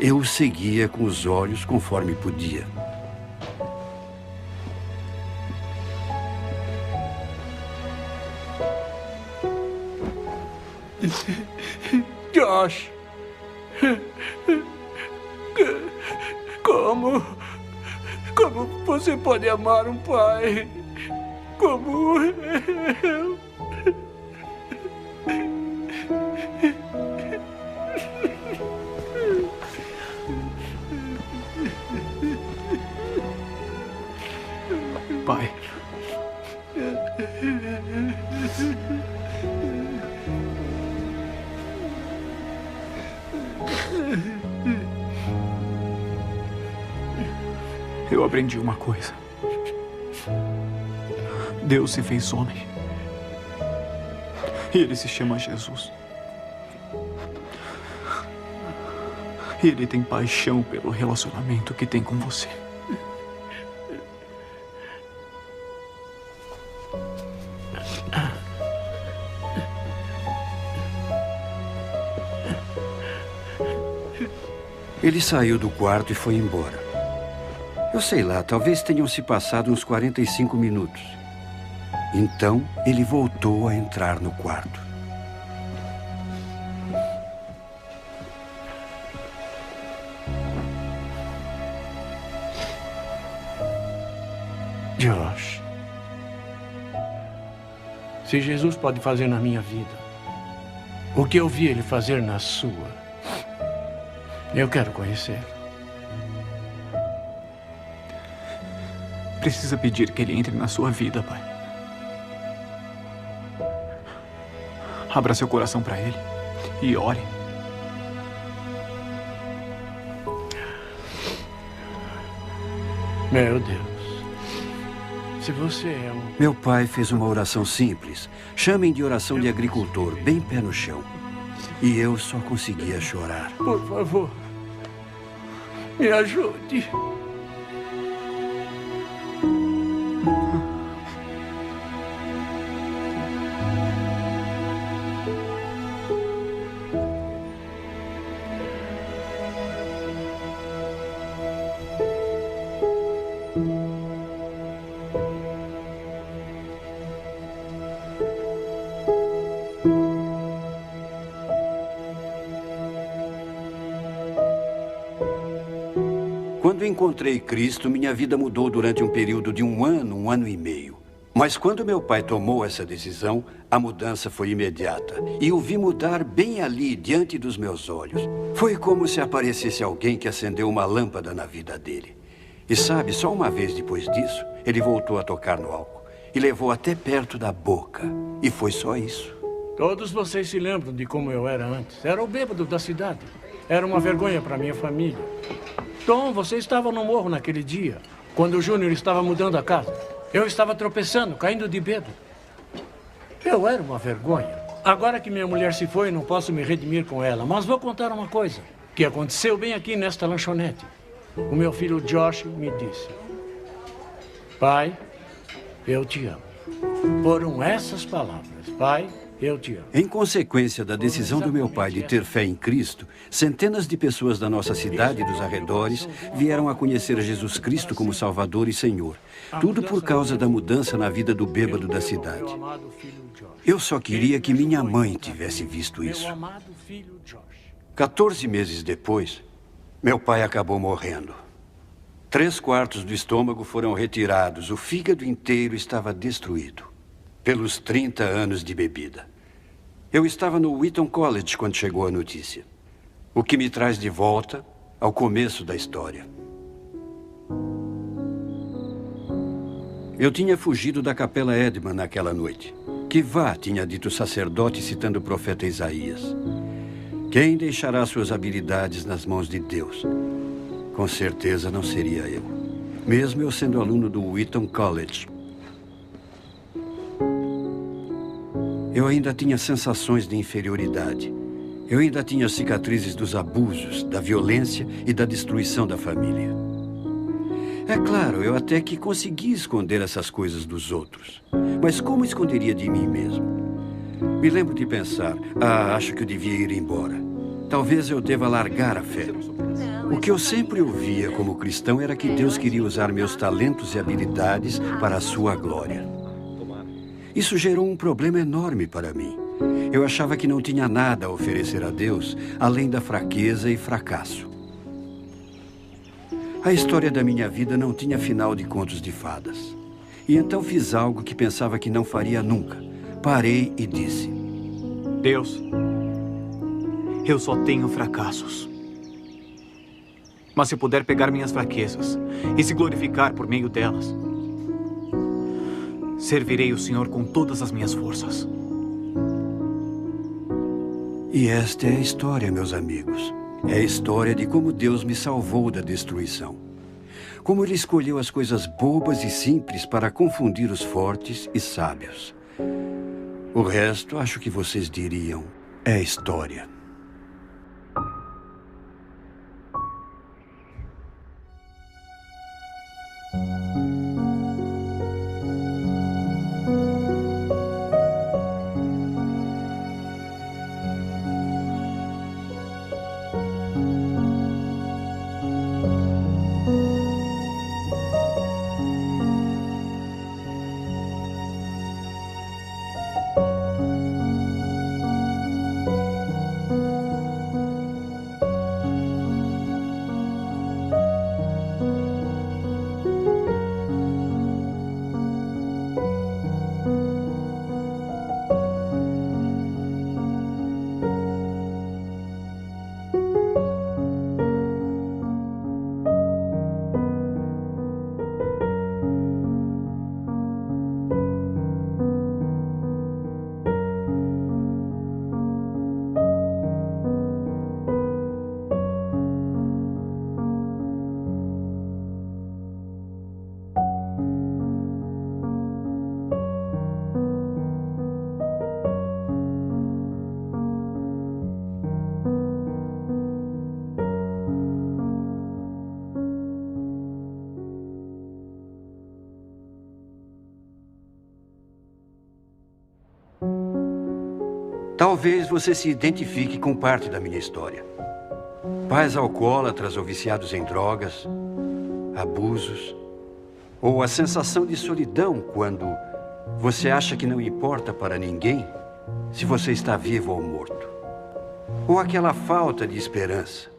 Eu o seguia com os olhos conforme podia. Josh. Como você pode amar um pai como eu? Pai. Eu aprendi uma coisa. Deus se fez homem. E ele se chama Jesus. E ele tem paixão pelo relacionamento que tem com você. Ele saiu do quarto e foi embora. Eu sei lá, talvez tenham se passado uns 45 minutos. Então, ele voltou a entrar no quarto. Josh, se Jesus pode fazer na minha vida o que eu vi ele fazer na sua, eu quero conhecer. Precisa pedir que ele entre na sua vida, pai. Abra seu coração para ele e ore. Meu Deus. Se você é um... Meu pai fez uma oração simples. Chamem de oração de agricultor, bem pé no chão. E eu só conseguia chorar. Por favor, me ajude. Quando encontrei Cristo, minha vida mudou durante um período de um ano e meio. Mas quando meu pai tomou essa decisão, a mudança foi imediata. E o vi mudar bem ali, diante dos meus olhos. Foi como se aparecesse alguém que acendeu uma lâmpada na vida dele. E sabe, só uma vez depois disso, ele voltou a tocar no álcool. E levou até perto da boca. E foi só isso. Todos vocês se lembram de como eu era antes. Era o bêbado da cidade. Era uma vergonha para minha família. Tom, você estava no morro naquele dia, quando o Júnior estava mudando a casa. Eu estava tropeçando, caindo de bêbado. Eu era uma vergonha. Agora que minha mulher se foi, não posso me redimir com ela. Mas vou contar uma coisa que aconteceu bem aqui nesta lanchonete. O meu filho Josh me disse: pai, eu te amo. Foram essas palavras: pai, eu te amo. Em consequência da decisão do meu pai de ter fé em Cristo, centenas de pessoas da nossa cidade e dos arredores vieram a conhecer Jesus Cristo como Salvador e Senhor. Tudo por causa da mudança na vida do bêbado da cidade. Eu só queria que minha mãe tivesse visto isso. 14 meses depois, meu pai acabou morrendo. 3/4 do estômago foram retirados, o fígado inteiro estava destruído. Pelos 30 anos de bebida. Eu estava no Wheaton College quando chegou a notícia. O que me traz de volta ao começo da história. Eu tinha fugido da Capela Edman naquela noite. Que vá, tinha dito o sacerdote citando o profeta Isaías. Quem deixará suas habilidades nas mãos de Deus? Com certeza não seria eu. Mesmo eu sendo aluno do Wheaton College. Eu ainda tinha sensações de inferioridade. Eu ainda tinha cicatrizes dos abusos, da violência e da destruição da família. É claro, eu até que consegui esconder essas coisas dos outros. Mas como esconderia de mim mesmo? Me lembro de pensar, acho que eu devia ir embora. Talvez eu deva largar a fé. O que eu sempre ouvia como cristão era que Deus queria usar meus talentos e habilidades para a sua glória. Isso gerou um problema enorme para mim. Eu achava que não tinha nada a oferecer a Deus, além da fraqueza e fracasso. A história da minha vida não tinha final de contos de fadas. E então fiz algo que pensava que não faria nunca. Parei e disse: Deus, eu só tenho fracassos. Mas se puder pegar minhas fraquezas e se glorificar por meio delas, servirei o Senhor com todas as minhas forças. E esta é a história, meus amigos. É a história de como Deus me salvou da destruição. Como Ele escolheu as coisas bobas e simples para confundir os fortes e sábios. O resto, acho que vocês diriam, é história. Talvez você se identifique com parte da minha história. Pais alcoólatras ou viciados em drogas, abusos, ou a sensação de solidão quando você acha que não importa para ninguém se você está vivo ou morto. Ou aquela falta de esperança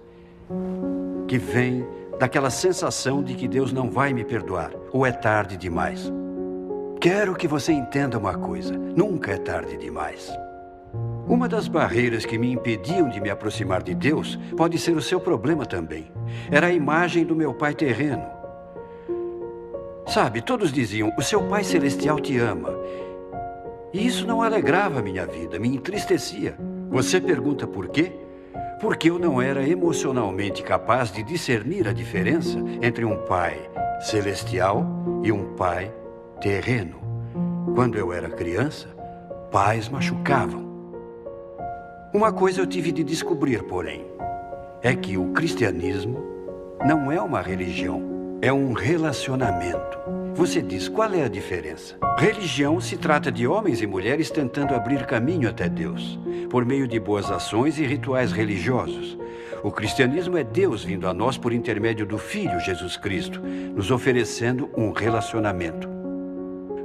que vem daquela sensação de que Deus não vai me perdoar, ou é tarde demais. Quero que você entenda uma coisa: nunca é tarde demais. Uma das barreiras que me impediam de me aproximar de Deus pode ser o seu problema também. Era a imagem do meu pai terreno. Sabe, todos diziam: o seu pai celestial te ama. E isso não alegrava minha vida, me entristecia. Você pergunta por quê? Porque eu não era emocionalmente capaz de discernir a diferença entre um pai celestial e um pai terreno. Quando eu era criança, pais machucavam. Uma coisa eu tive de descobrir, porém, é que o cristianismo não é uma religião, é um relacionamento. Você diz, qual é a diferença? Religião se trata de homens e mulheres tentando abrir caminho até Deus, por meio de boas ações e rituais religiosos. O cristianismo é Deus vindo a nós por intermédio do Filho Jesus Cristo, nos oferecendo um relacionamento.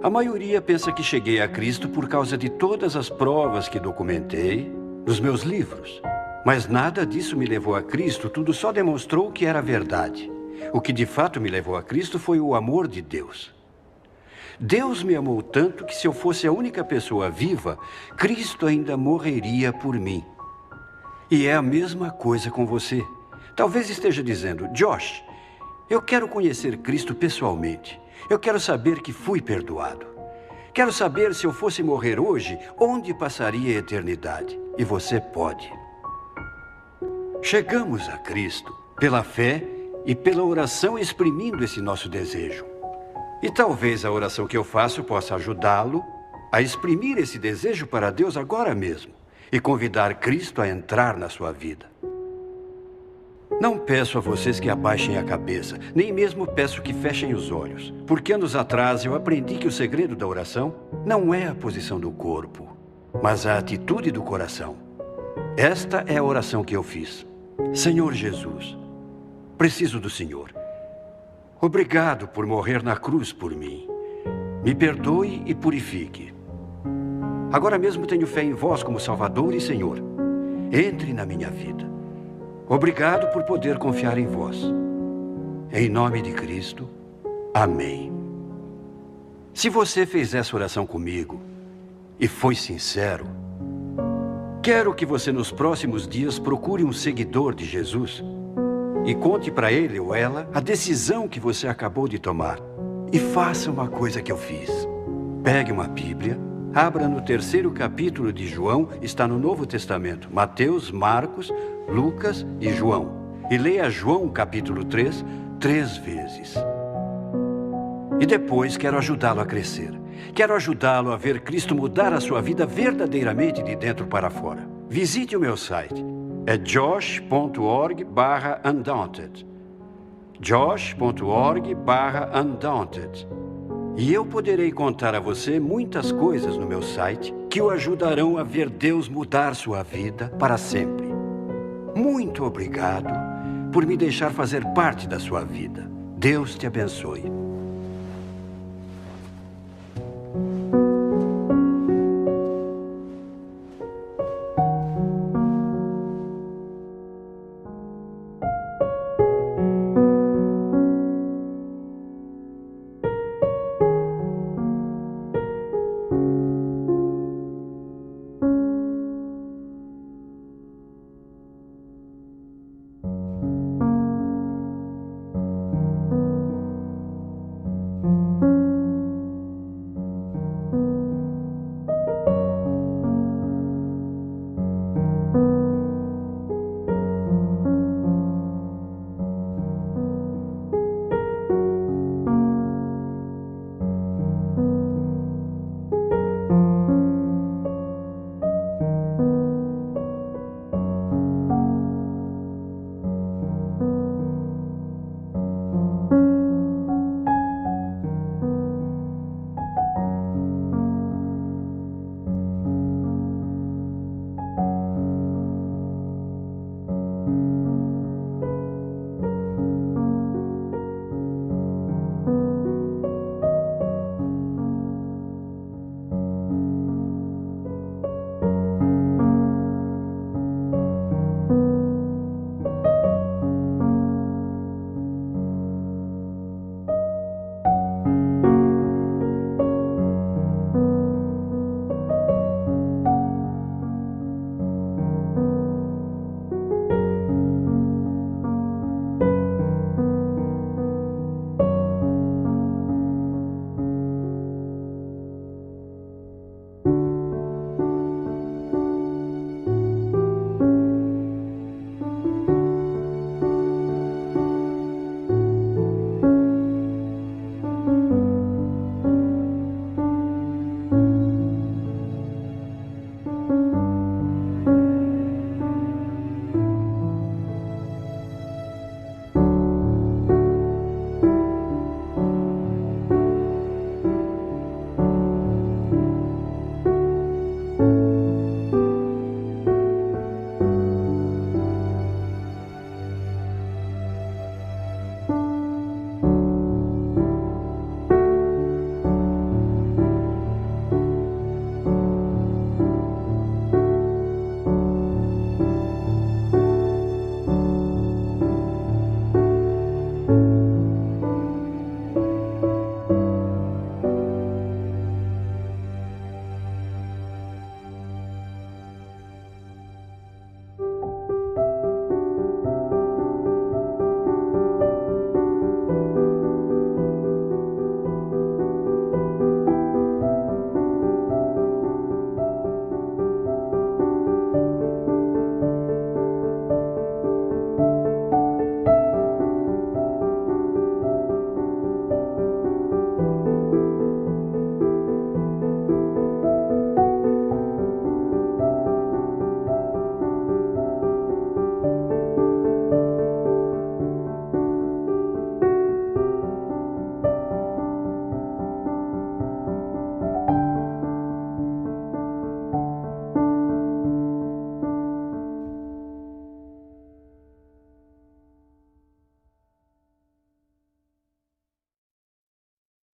A maioria pensa que cheguei a Cristo por causa de todas as provas que documentei nos meus livros. Mas nada disso me levou a Cristo, tudo só demonstrou que era verdade. O que de fato me levou a Cristo foi o amor de Deus. Deus me amou tanto que, se eu fosse a única pessoa viva, Cristo ainda morreria por mim. E é a mesma coisa com você. Talvez esteja dizendo: Josh, eu quero conhecer Cristo pessoalmente. Eu quero saber que fui perdoado. Quero saber, se eu fosse morrer hoje, onde passaria a eternidade. E você pode. Chegamos a Cristo pela fé e pela oração, exprimindo esse nosso desejo. E talvez a oração que eu faço possa ajudá-lo a exprimir esse desejo para Deus agora mesmo e convidar Cristo a entrar na sua vida. Não peço a vocês que abaixem a cabeça, nem mesmo peço que fechem os olhos, porque anos atrás eu aprendi que o segredo da oração não é a posição do corpo, mas a atitude do coração. Esta é a oração que eu fiz. Senhor Jesus, preciso do Senhor. Obrigado por morrer na cruz por mim. Me perdoe e purifique. Agora mesmo tenho fé em vós como Salvador e Senhor. Entre na minha vida. Obrigado por poder confiar em vós. Em nome de Cristo, amém. Se você fez essa oração comigo e foi sincero, quero que você nos próximos dias procure um seguidor de Jesus e conte para ele ou ela a decisão que você acabou de tomar. E faça uma coisa que eu fiz. Pegue uma Bíblia, abra no 3º capítulo de João, está no Novo Testamento, Mateus, Marcos, Lucas e João. E leia João capítulo 3, 3 vezes. E depois quero ajudá-lo a crescer. Quero ajudá-lo a ver Cristo mudar a sua vida verdadeiramente de dentro para fora. Visite o meu site. É josh.org/undaunted. josh.org/undaunted. E eu poderei contar a você muitas coisas no meu site que o ajudarão a ver Deus mudar sua vida para sempre. Muito obrigado por me deixar fazer parte da sua vida. Deus te abençoe.